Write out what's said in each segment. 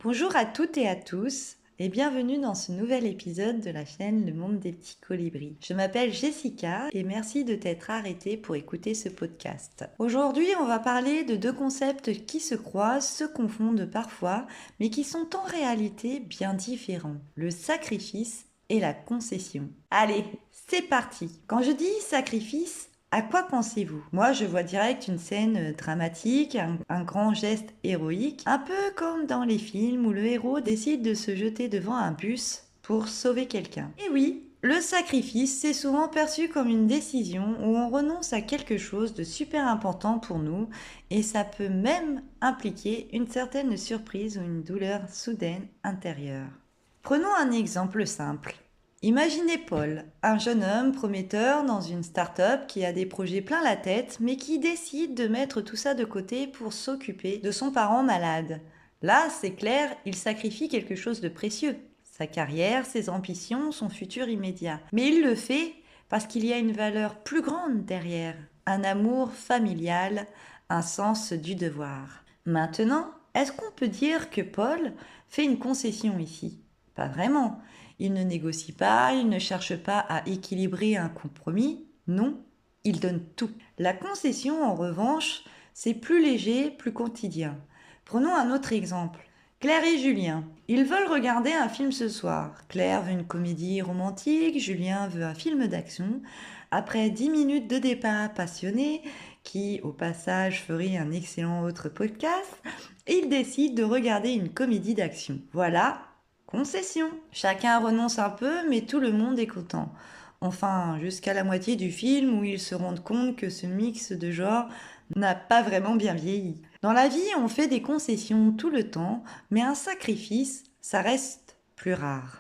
Bonjour à toutes et à tous et bienvenue dans ce nouvel épisode de la chaîne Le Monde des Petits Colibris. Je m'appelle Jessica et merci de t'être arrêtée pour écouter ce podcast. Aujourd'hui, on va parler de deux concepts qui se croisent, se confondent parfois, mais qui sont en réalité bien différents. Le sacrifice et la concession. Allez, c'est parti. Quand je dis sacrifice, à quoi pensez-vous? Moi, je vois direct une scène dramatique, un grand geste héroïque, un peu comme dans les films où le héros décide de se jeter devant un bus pour sauver quelqu'un. Et oui, le sacrifice, c'est souvent perçu comme une décision où on renonce à quelque chose de super important pour nous et ça peut même impliquer une certaine surprise ou une douleur soudaine intérieure. Prenons un exemple simple. Imaginez Paul, un jeune homme prometteur dans une start-up qui a des projets plein la tête, mais qui décide de mettre tout ça de côté pour s'occuper de son parent malade. Là, c'est clair, il sacrifie quelque chose de précieux. Sa carrière, ses ambitions, son futur immédiat. Mais il le fait parce qu'il y a une valeur plus grande derrière. Un amour familial, un sens du devoir. Maintenant, est-ce qu'on peut dire que Paul fait une concession ici? Pas vraiment. Il ne négocie pas, il ne cherche pas à équilibrer un compromis. Non, il donne tout. La concession, en revanche, c'est plus léger, plus quotidien. Prenons un autre exemple. Claire et Julien. Ils veulent regarder un film ce soir. Claire veut une comédie romantique, Julien veut un film d'action. Après 10 minutes de débat passionné, qui au passage ferait un excellent autre podcast, ils décident de regarder une comédie d'action. Voilà, concession. Chacun renonce un peu, mais tout le monde est content. Enfin, jusqu'à la moitié du film où ils se rendent compte que ce mix de genres n'a pas vraiment bien vieilli. Dans la vie, on fait des concessions tout le temps, mais un sacrifice, ça reste plus rare.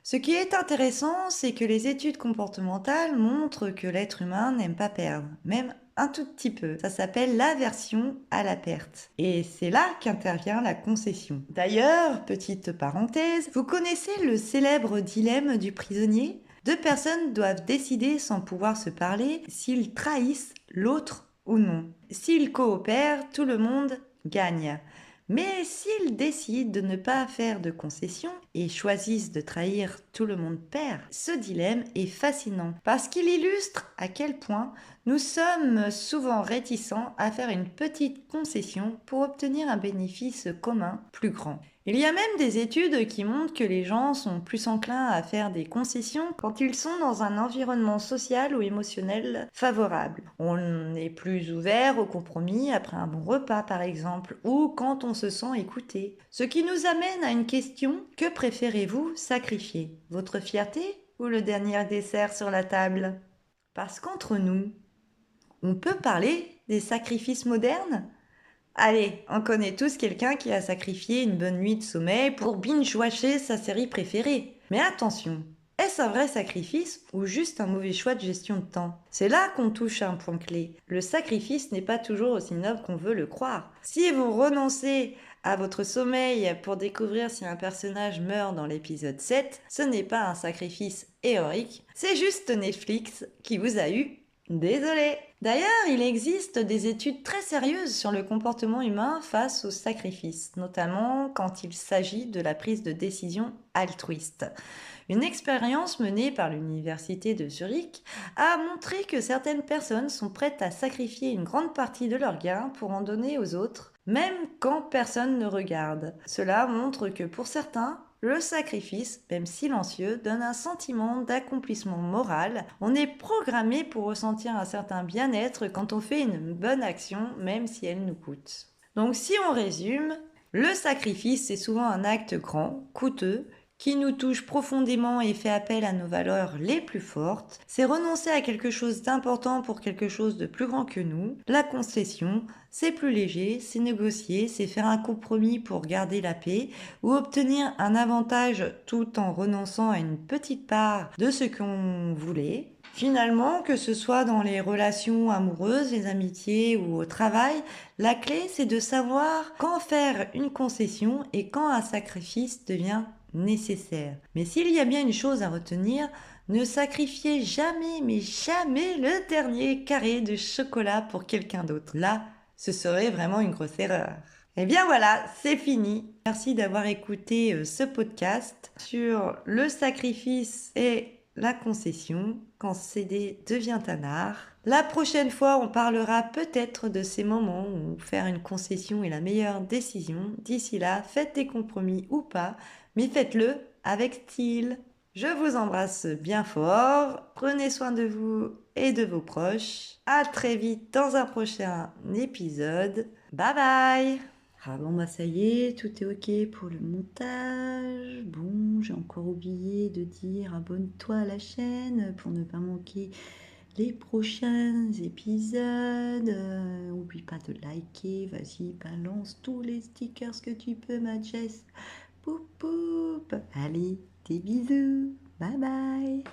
Ce qui est intéressant, c'est que les études comportementales montrent que l'être humain n'aime pas perdre, même un tout petit peu. Ça s'appelle l'aversion à la perte. Et c'est là qu'intervient la concession. D'ailleurs, petite parenthèse, vous connaissez le célèbre dilemme du prisonnier? Deux personnes doivent décider sans pouvoir se parler s'ils trahissent l'autre ou non. S'ils coopèrent, tout le monde gagne. Mais s'ils décident de ne pas faire de concessions et choisissent de trahir, tout le monde perd. Ce dilemme est fascinant parce qu'il illustre à quel point nous sommes souvent réticents à faire une petite concession pour obtenir un bénéfice commun plus grand. Il y a même des études qui montrent que les gens sont plus enclins à faire des concessions quand ils sont dans un environnement social ou émotionnel favorable. On est plus ouvert au compromis après un bon repas par exemple, ou quand on se sent écouté. Ce qui nous amène à une question: que préférez-vous sacrifier? Votre fierté ou le dernier dessert sur la table? Parce qu'entre nous, on peut parler des sacrifices modernes? Allez, on connaît tous quelqu'un qui a sacrifié une bonne nuit de sommeil pour binge-watcher sa série préférée. Mais attention, est-ce un vrai sacrifice ou juste un mauvais choix de gestion de temps? C'est là qu'on touche à un point clé. Le sacrifice n'est pas toujours aussi noble qu'on veut le croire. Si vous renoncez à votre sommeil pour découvrir si un personnage meurt dans l'épisode 7, ce n'est pas un sacrifice héroïque, c'est juste Netflix qui vous a eu. Désolé. D'ailleurs, il existe des études très sérieuses sur le comportement humain face au sacrifice, notamment quand il s'agit de la prise de décision altruiste. Une expérience menée par l'université de Zurich a montré que certaines personnes sont prêtes à sacrifier une grande partie de leurs gains pour en donner aux autres, même quand personne ne regarde. Cela montre que pour certains, le sacrifice, même silencieux, donne un sentiment d'accomplissement moral. On est programmé pour ressentir un certain bien-être quand on fait une bonne action, même si elle nous coûte. Donc si on résume, le sacrifice, c'est souvent un acte grand, coûteux, qui nous touche profondément et fait appel à nos valeurs les plus fortes. C'est renoncer à quelque chose d'important pour quelque chose de plus grand que nous. La concession, c'est plus léger, c'est négocier, c'est faire un compromis pour garder la paix ou obtenir un avantage tout en renonçant à une petite part de ce qu'on voulait. Finalement, que ce soit dans les relations amoureuses, les amitiés ou au travail, la clé c'est de savoir quand faire une concession et quand un sacrifice devient nécessaire. Mais s'il y a bien une chose à retenir, ne sacrifiez jamais, mais jamais le dernier carré de chocolat pour quelqu'un d'autre. Là, ce serait vraiment une grosse erreur. Eh bien voilà, c'est fini. Merci d'avoir écouté ce podcast sur le sacrifice et la concession quand céder devient un art. La prochaine fois, on parlera peut-être de ces moments où faire une concession est la meilleure décision. D'ici là, faites des compromis ou pas, mais faites-le avec style. Je vous embrasse bien fort. Prenez soin de vous et de vos proches. À très vite dans un prochain épisode. Bye bye! Ah bon, bah ça y est, tout est ok pour le montage. Bon, j'ai encore oublié de dire abonne-toi à la chaîne pour ne pas manquer les prochains épisodes. Oublie pas de liker, vas-y, balance tous les stickers que tu peux, ma Jess. Poup poup. Allez, des bisous. Bye bye.